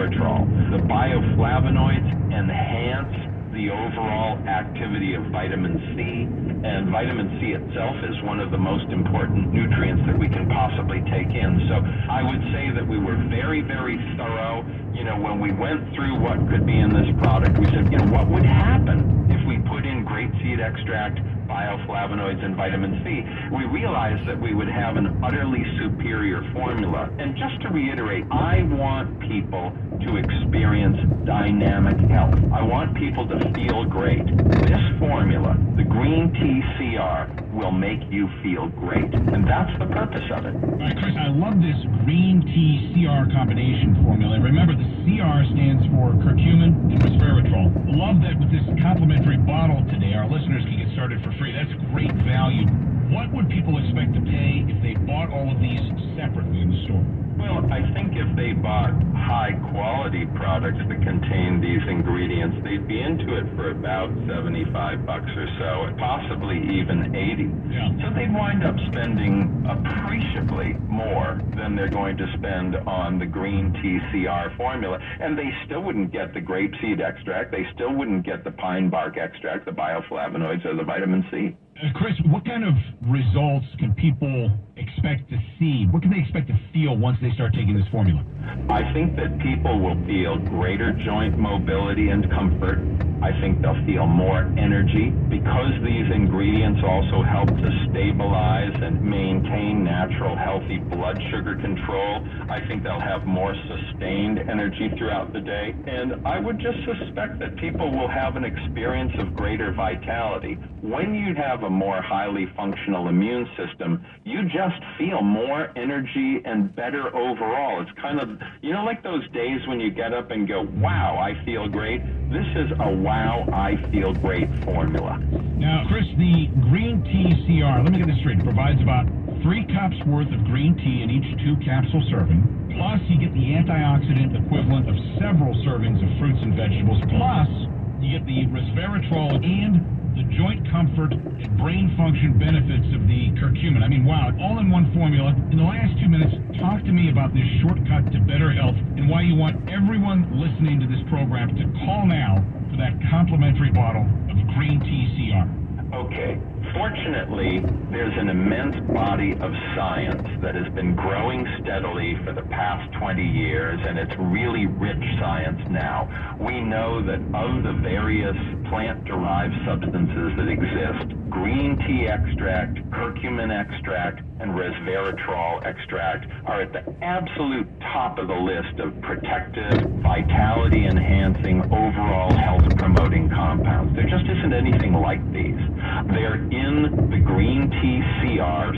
resveratrol. The bioflavonoids enhance the overall activity of vitamin C, and vitamin C itself is one of the most important nutrients that we can possibly take in. So I would say that we were very, very thorough. When we went through what could be in this product, we said, what would happen if we put in grapeseed extract, bioflavonoids, and vitamin C? We realized that we would have an utterly superior formula. And just to reiterate, I want people to experience dynamic health. I want people to feel great. This formula, the green tea CR, will make you feel great. And that's the purpose of it. All right, Chris, I love this green tea CR combination formula. Remember, the CR stands for curcumin and resveratrol. Love that with this complimentary bottle today, our listeners can get started for free. That's great value. What would people expect to pay if they bought all of these separately in the store? Well, I think if they bought high-quality products that contain these ingredients, they'd be into it for about $75 or so, possibly even $80. Yeah. So they'd wind up spending appreciably more than they're going to spend on the green tea CR formula. And they still wouldn't get the grapeseed extract. They still wouldn't get the pine bark extract, the bioflavonoids, or the vitamin C. Chris, what kind of results can people expect to see? What can they expect to feel once they start taking this formula? I think that people will feel greater joint mobility and comfort. I think they'll feel more energy because these ingredients also help to stabilize and maintain natural, healthy blood sugar control. I think they'll have more sustained energy throughout the day. And I would just suspect that people will have an experience of greater vitality. When you have a more highly functional immune system, you just feel more energy and better overall. It's kind of, like those days when you get up and go, wow, I feel great. This is a wow, I feel great formula. Now, Chris, the green tea CR, let me get this straight, provides about 3 cups worth of green tea in each 2 capsule serving. Plus, you get the antioxidant equivalent of several servings of fruits and vegetables. Plus, you get the resveratrol and the joint comfort and brain function benefits of the curcumin. I mean, wow, all in one formula. In the last 2 minutes, talk to me about this shortcut to better health and why you want everyone listening to this program to call now for that complimentary bottle of green tea CR. Okay. Fortunately, there's an immense body of science that has been growing steadily for the past 20 years, and it's really rich science now. We know that of the various plant-derived substances that exist, green tea extract, curcumin extract, and resveratrol extract are at the absolute top of the list of protective, vitality-enhancing, overall health-promoting compounds. There just isn't anything like these. They're in the green tea CR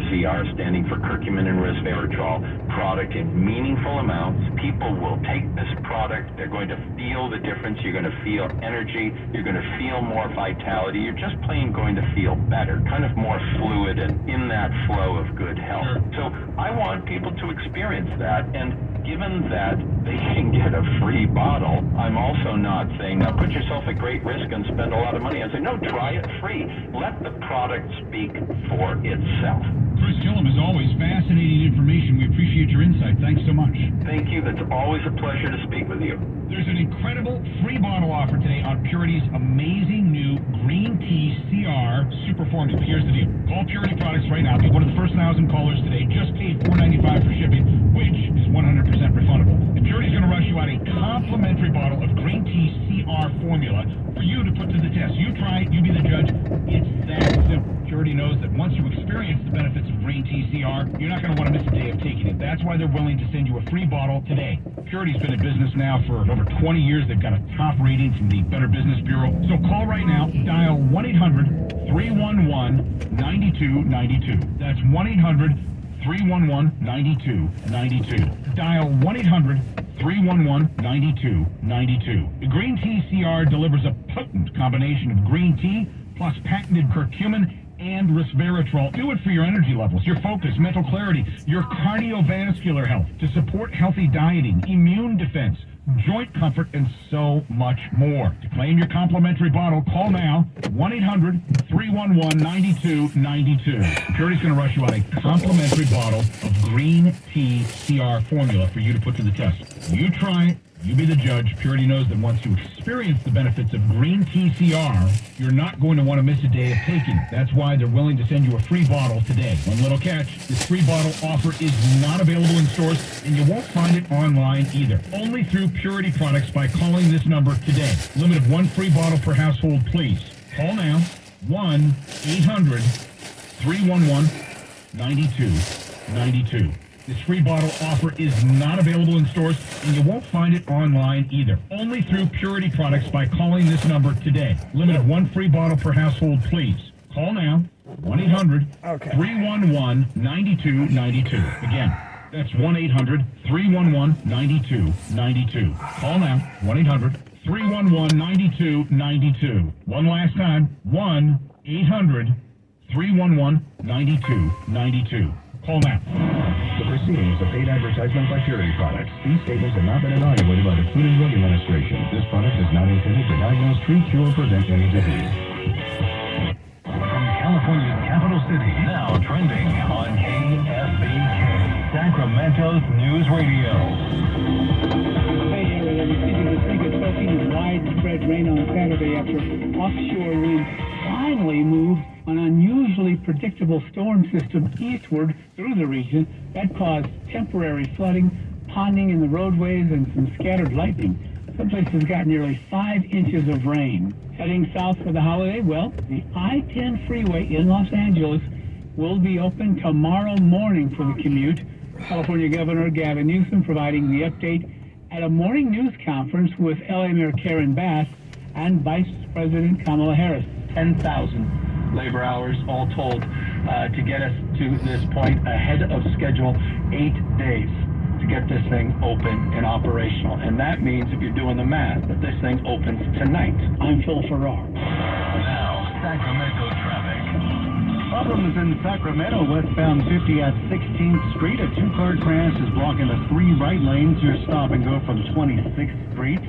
standing for curcumin and resveratrol product in meaningful amounts. People will take this product. They're going to feel the difference. You're going to feel energy. You're going to feel more vitality. You're just plain going to feel better, kind of more fluid and in that flow of good health. So I want people to experience that. And given that they can get a free bottle, I'm also not saying, now put yourself at great risk and spend a lot of money. I say, no, try it free. Let the product speak for itself. Chris Gillum, as always, fascinating information. We appreciate your insight. Thanks so much. Thank you. That's always a pleasure to speak with you. There's an incredible free bottle offer today on Purity's amazing new green tea CR super formula. Here's the deal. Call Purity Products right now. Be one of the first 1,000 callers today. Just pay $4.95 for shipping, which is 100% refundable. And Purity's going to rush you out a complimentary bottle of green tea CR formula for you to put to the test. You try it. You be the judge. It's that simple. Purity knows that once you experience the benefits of green tea CR, you're not going to want to miss a day of taking it. That's why they're willing to send you a free bottle today. Purity's been in business now for over 20 years. They've got a top rating from the Better Business Bureau. So call right now. Dial 1-800-311-9292. That's 1-800-311-9292. Dial 1-800-311-9292. The green tea CR delivers a potent combination of green tea plus patented curcumin and resveratrol. Do it for your energy levels, your focus, mental clarity, your cardiovascular health, to support healthy dieting, immune defense, joint comfort, and so much more. To claim your complimentary bottle, call now, 1-800-311-9292. Purity's going to rush you out a complimentary bottle of green tea CR formula for you to put to the test. You try it, You be the judge. Purity knows that once you experience the benefits of green tea CR, you're not going to want to miss a day of taking it. That's why they're willing to send you a free bottle today. One little catch, this free bottle offer is not available in stores, and you won't find it online either. Only through Purity products by calling this number today. Limit of one free bottle per household, please. Call now, 1-800-311-9292. This free bottle offer is not available in stores, and you won't find it online either. Only through Purity products by calling this number today. Limit of one free bottle per household, please. Call now, 1-800-311-9292. Again, that's 1-800-311-9292. Call now, 1-800-311-9292. One last time, 1-800-311-9292. Call now. The proceedings of paid advertisement by Purity Products. These statements have not been evaluated by the Food and Drug Administration. This product is not intended to diagnose, treat, cure, or prevent any disease. From California's capital city, now trending on KFBK, Sacramento's News Radio. Bay Area receiving this week expecting widespread rain on Saturday after offshore winds finally moved an unusually predictable storm system eastward through the region that caused temporary flooding, ponding in the roadways, and some scattered lightning. Some places got nearly 5 inches of rain. Heading south for the holiday, well, the I-10 freeway in Los Angeles will be open tomorrow morning for the commute. California Governor Gavin Newsom providing the update at a morning news conference with LA Mayor Karen Bass and Vice President Kamala Harris. 10,000 labor hours all told to get us to this point ahead of schedule, 8 days to get this thing open and operational. And that means, if you're doing the math, that this thing opens tonight. I'm Phil Farrar. Now, Sacramento traffic. Problems in Sacramento, westbound 50 at 16th Street. A two-car crash is blocking the 3 right lanes. Your stop and go from 26th Street.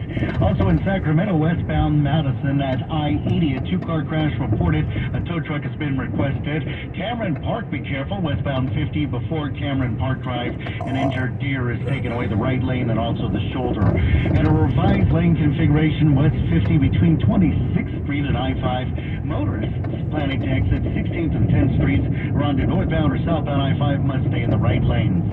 Also in Sacramento, westbound Madison at I-80, a two-car crash reported. A tow truck has been requested. Cameron Park, be careful. Westbound 50 before Cameron Park Drive. An injured deer is taking away the right lane and also the shoulder. And a revised lane configuration, west 50 between 26th Street and I-5. Motorists planning to exit 16th and 10th Streets or onto northbound or southbound I-5 must stay in the right lanes.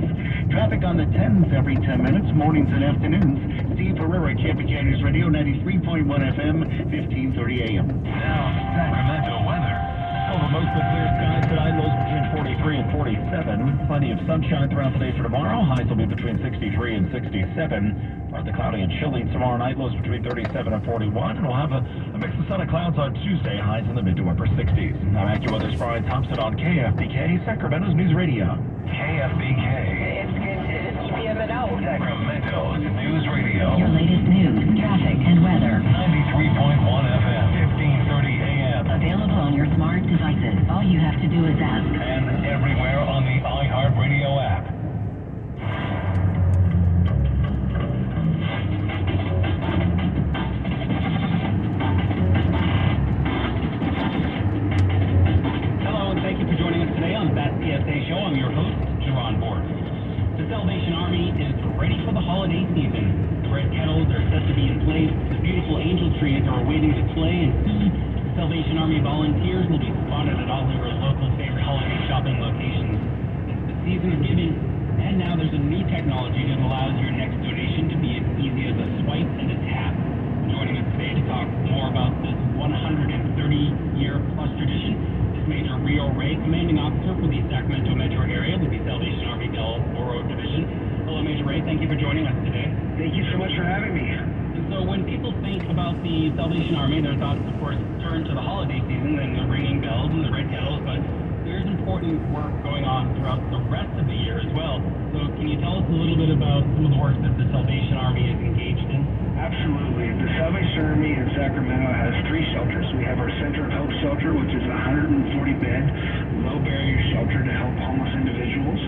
Traffic on the 10s every 10 minutes, mornings and afternoons. Steve Herrera, KFBK News Radio, 93.1 FM, 1530 AM. Now, Sacramento weather. Over most of the clear skies tonight, lows between 43 and 47. Plenty of sunshine throughout the day for tomorrow. Highs will be between 63 and 67. Partly cloudy and chilly tomorrow night, lows between 37 and 41. And we'll have a mix of sun and clouds on Tuesday, highs in the mid to upper 60s. I'm AccuWeather's Brian Thompson on KFBK, Sacramento's News Radio. KFBK, Sacramento's News Radio. Your latest news, traffic, and weather. 93.1 FM, 1530 AM. Available on your smart devices. All you have to do is ask. And everywhere on the iHeartRadio app. Hello, and thank you for joining us today on That PSA Show. I'm your host, Jerron Borg. The Salvation Army is ready for the holiday season. The red kettles are set to be in place. The beautiful angel trees are waiting to play and eat. The Salvation Army volunteers will be spotted at all of your local favorite holiday shopping locations. It's the season of giving, and now there's a new technology that allows your next donation to be as easy as a swipe and a tap. Joining us today to talk more about this 130-year-plus tradition, Major Rio Ray, commanding officer for the Sacramento metro area with the Salvation Army Del Oro Division. Hello, Major Ray. Thank you for joining us today. Thank you so much for having me. And so when people think about the Salvation Army, their thoughts, of course, turn to the holiday season and the ringing bells and the red kettles, but there's important work going on throughout the rest of the year as well. So can you tell us a little bit about some of the work that the Salvation Army is engaged in? Absolutely. The Salvation Army in Sacramento has 3 shelters. We have our Center of Hope shelter, which is a 140-bed, low-barrier shelter to help homeless individuals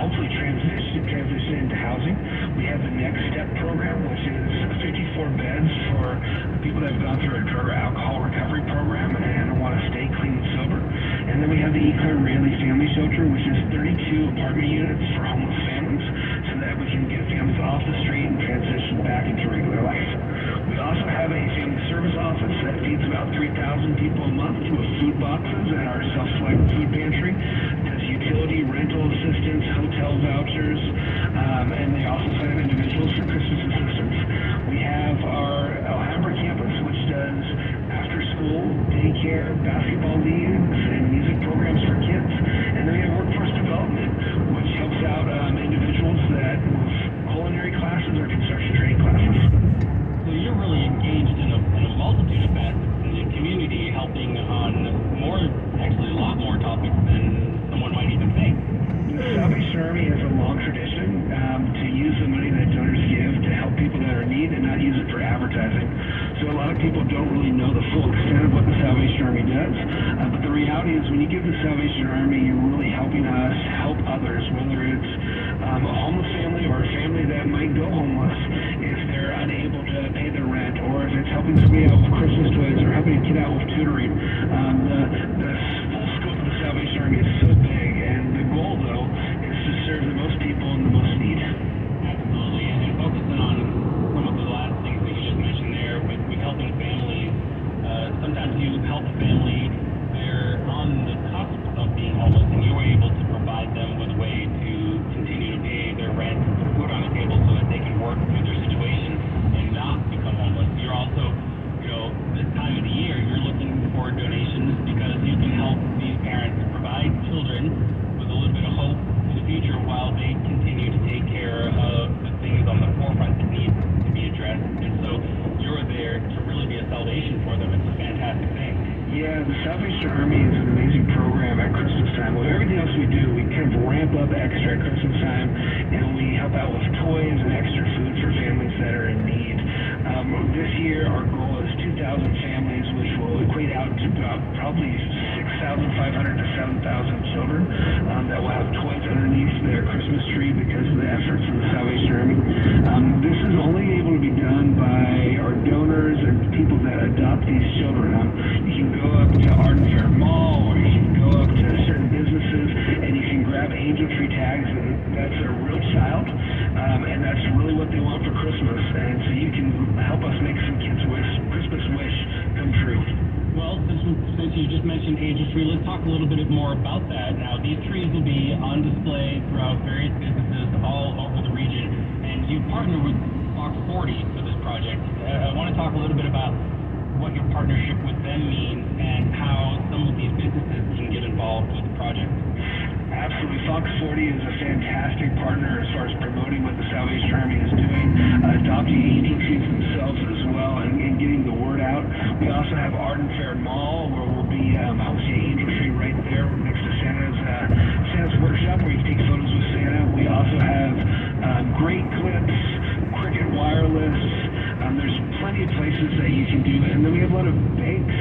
hopefully transition into housing. We have the Next Step program, which is 54 beds for people that have gone through a drug or alcohol recovery program and want to stay clean and sober. And then we have the Eclair Raley Family Shelter, which is 32 apartment units for homeless families, so that we can get families off the street and transition back into regular life. We also have a family service office that feeds about 3,000 people a month with food boxes and our self-select food pantry. Does utility rental assistance, hotel vouchers, and they also sign up individuals for Christmas assistance. We have our Alhambra campus, which does after-school, daycare, basketball leagues, and music programs for kids. And then we have workforce development, which helps out individuals that with culinary classes or construction training classes. So you're really engaged in a multitude of facets in the community, helping on actually a lot more topics than someone might even think. The Salvation Army has a long tradition to use the money that donors give to help people that are in need and not use it for advertising. So a lot of people don't really know the full extent of what the Salvation Army does. But the reality is when you give the Salvation Army, you're really helping us help others, whether it's a homeless family or a family that might go homeless if they're unable to pay their rent, or if it's helping somebody out with Christmas toys or helping a kid out with tutoring. The full scope of the Salvation Army is so big, and the goal, though, is to serve the most people in the most need. Absolutely, and focusing on some of the last things that you just mentioned there with helping families. Sometimes you help a family, they're on the cusp of being homeless, and you're able to provide them with a way to continue to pay their rent, put food on the table so that they can work through their situation and not become homeless. You're also, this time of the year, you're looking for donations because you can help these parents provide children with a little bit of hope in the future while they continue to take care of the things on the forefront that need to be addressed. And so you're there to really be a salvation for them. It's a fantastic thing. Yeah, the Salvation Army is an amazing program at Christmas time. With everything else we do, we kind of ramp up extra at Christmas time, and we help out with toys and extra food for families that are in need. This year, our goal is 2,000 families, which will equate out to about probably 6,500 to 7,000 children that will have toys underneath their Christmas tree because of the efforts of the Salvation Army. This is only able to be done by our donors and people that adopt these children. You can go up to Arden Fair Mall, or you can go up to certain businesses, and you can grab angel tree tags, and that's a real child, and that's really what they want for Christmas. And so you can help us make some kids' Christmas wish come true. Well, since you just mentioned Angel Tree, let's talk a little bit more about that. Now, these trees will be on display throughout various businesses all over the region, and you partner with Fox 40 for this project. I want to talk a little bit about what your partnership with them means and how some of these businesses can get involved with the project. Absolutely. Fox 40 is a fantastic partner as far as promoting what the Salvation Army is doing, adopting angel trees themselves as well, and getting the word out. We also have Arden Fair Mall, where we'll be hosting an angel tree right there next to Santa's workshop, where you can take photos with Santa. We also have great clips, Cricket Wireless. There's plenty of places that you can do, and then we have a lot of banks,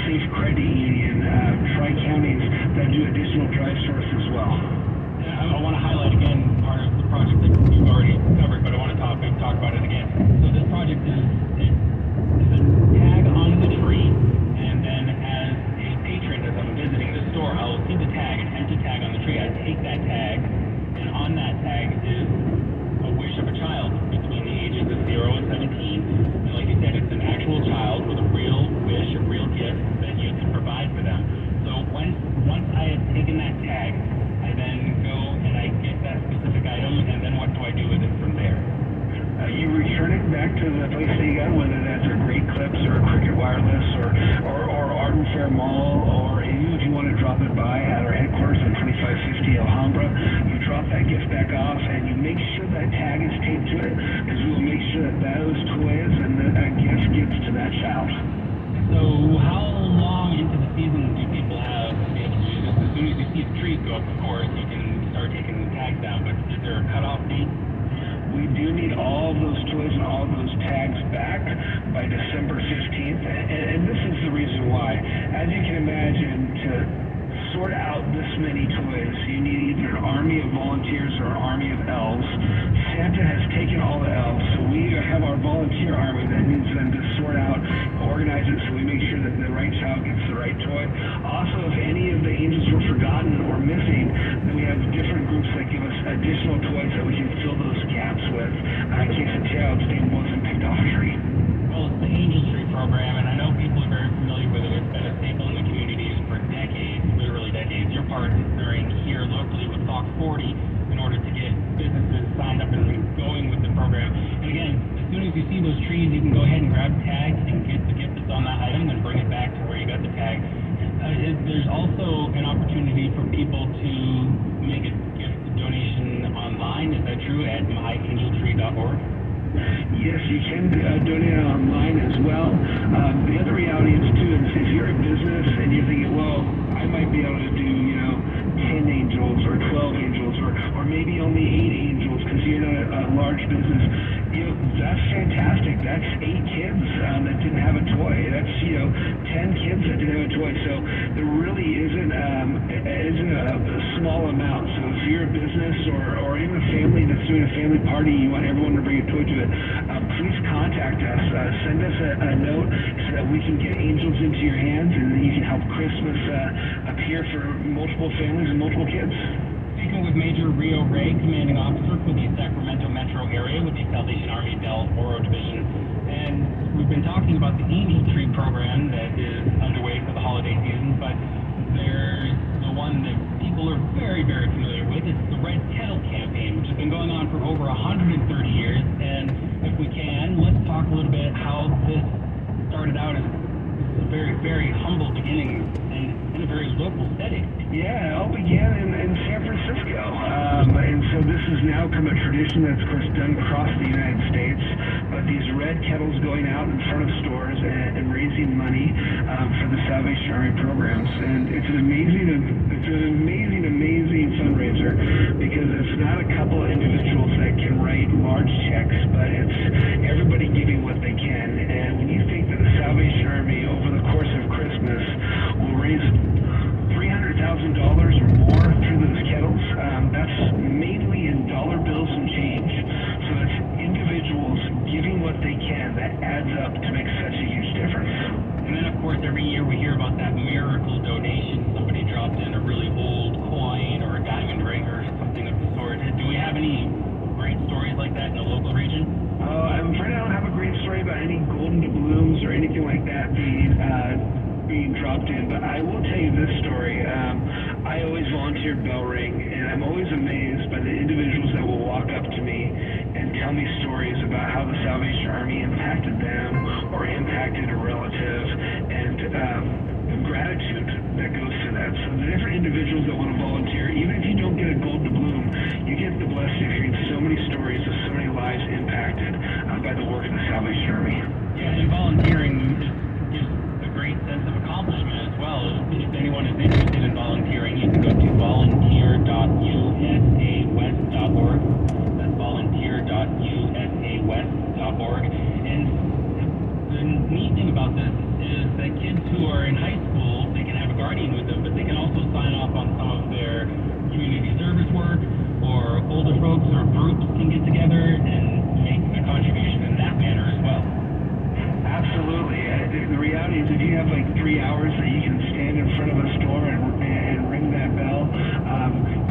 Safe Credit Union, Tri-Counties that do additional drives for us as well. Yeah, I want to highlight again part of the project that you've already covered, but I want to talk about it again. So this project is a tag on the tree, and then as a patron, as I'm visiting the store, I'll see the tag, an empty tag on the tree. I take that tag, and on that tag is a wish of a child between the ages of 0 and 17. And like you said, it's an actual child with a real wish, a real gift that you can provide for them. So once I have taken that tag, I then go and I get that specific item, and then what do I do with it from there? You return it back to the place that you got, whether that's a Great Clips or a Cricket Wireless or Arden Fair Mall, or even if you want to drop it by at our headquarters on 2550 Alhambra, you drop that gift back off, and you make sure that tag is taped to it, because we will make sure that those toys and that gift gets to that child. So how long into the season do people have to be able to do this? As soon as you see the trees go up, of course, you can start taking the tags down, but is there a cutoff date? We do need all of those toys and all of those tags back by December 15th, and this is the reason why. As you can imagine, to sort out this many toys, you need either an army of volunteers or an army of elves. Santa has taken all the elves, so we have our volunteer army that needs them to sort out, organize it, so we make sure that the right child gets the right toy. Also, if any of the angels were forgotten or missing, then we have different groups that give us additional toys that we can fill those in case a child's name wasn't picked off a tree. Well, it's the Angel Tree program, and I know people are very familiar with it. It's been a staple in the communities for decades, literally decades. You're partnering here locally with Fox 40 in order to get businesses signed up and going with the program. And again, as soon as you see those trees, you can go ahead and grab the tag and get the gift that's on that item and bring it back to where you got the tag. There's also an opportunity for people to make a gift donation online. Is that true? At myangeltree.org? Yes, you can donate online as well. The other reality is too is if you're a business and you're thinking, well, I might be able to do 10 angels or 12 angels or maybe only 8 angels because you're not a large business. That's fantastic. That's 8 kids that didn't have a toy. That's 10 kids that didn't have a toy. So there really isn't a small amount. So if you're a business or even a family that's doing a family party, you want everyone to bring a toy to it, please contact us. Send us a note so that we can get angels into your hands and you can help Christmas appear for multiple families and multiple kids. Speaking with Major Rio Ray, commanding officer for the Sacramento metro area with the Salvation Army Del Oro Division. And we've been talking about the Angel Tree program that is underway for the holiday season, but there's the one that people are very, very familiar with. It's the Red Kettle campaign, which has been going on for over 130 years. And if we can, let's talk a little bit how this started out as a very, very humble beginning and in a very local setting. Yeah, it all began in San Francisco, and so this has now become a tradition that's, of course, done across the United States. But these red kettles going out in front of stores and raising money for the Salvation Army programs, and it's an amazing fundraiser because it's not a couple of individuals that can write large checks, but it's everybody giving what they can. And when you think that the Salvation Army over the course of Christmas will raise $300,000 or more through those kettles, that's mainly in dollar bills and change. So it's individuals giving what they can that adds up to make such a huge difference. And then, of course, every year we hear about that miracle donation. Somebody dropped in a really old coin or a diamond ring or something of the sort. Do we have any great stories like that in the local region? I'm afraid I don't have a great story about any golden doubloons or anything like that being dropped in, but I will tell you this story. I always volunteer bell ring, and I'm always amazed by the individuals that will walk up to me and tell me stories about how the Salvation Army impacted them or impacted a relative, and the gratitude that goes to that. So the different individuals that want to volunteer, even if you don't get a gold doubloon, you get the blessing of hearing so many stories of so many lives impacted by the work of the Salvation Army. Yeah, and volunteering gives a great sense of accomplishment as well. If anyone is interested in volunteering, you can go to volunteer.usawest.org. That's volunteer.usawest.org. And the neat thing about this is that kids who are in high school, they can have a guardian with them, but they can also sign off on some of their community service work, or older folks or groups can get together and make a contribution in that manner as well. Absolutely. The reality is if you have like 3 hours that you can stand in front of a store and ring that bell,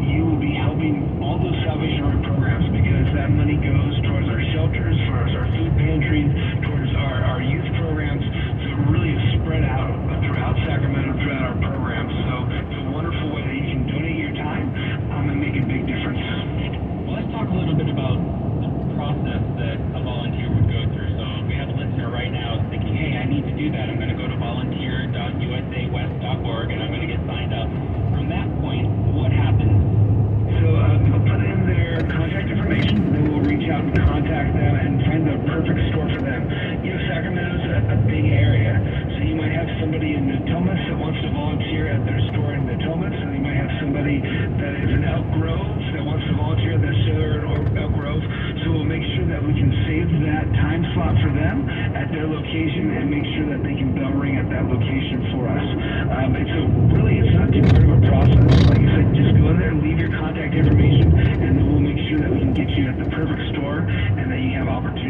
you will be helping all those Salvation Army programs because that money goes towards our shelters, towards our food pantries, towards our youth programs. So it really is spread out throughout Sacramento, throughout our programs. So it's a wonderful way that you can donate your time and make a big difference. Well, let's talk a little bit about the process that a volunteer would go through. So if we have a listener right now thinking, hey, I need to do that, I'm going to go to volunteer.usawest.org and I'm going to get signed up. From that point, what happens? So they'll put in their contact information, then we'll reach out and contact them and find the perfect store for them. Sacramento's a big area, so you might have somebody in Natomas that wants to volunteer at their store in Natomas, and you might have somebody that is in Elk Grove that wants to volunteer at their store in Elk Grove. So we'll make sure that we can save that time slot for them at their location and make sure that they can bell ring at that location for us. It's not too hard of a process. Like I said, just go in there, leave your contact information, and then we'll make sure that we can get you at the perfect store and that you have opportunity